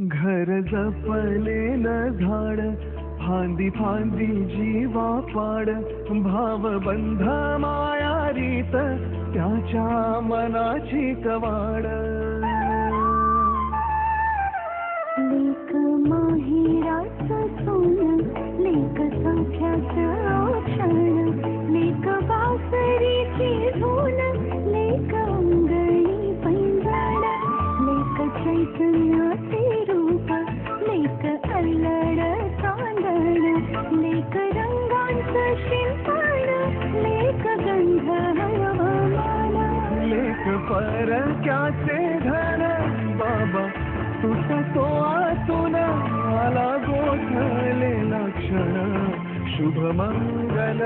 घर जपलेल झाड फांदी फांदी जीवा पाड भावबंध माया रीत त्याच्या मनाची कवाड लेक माहेराचं सोनं लेक सौख्याचं औक्षण लेक बासरीची धून लेक अंगणी पैंजण लेक चैतन्याचे रूप लेक अल्लड चांदण लेक रंगांचं शिंपण लेक गंध हवामान लेक परक्याचे धन बाबा तुझा तो आतून आला गोठलेला क्षण शुभमंगल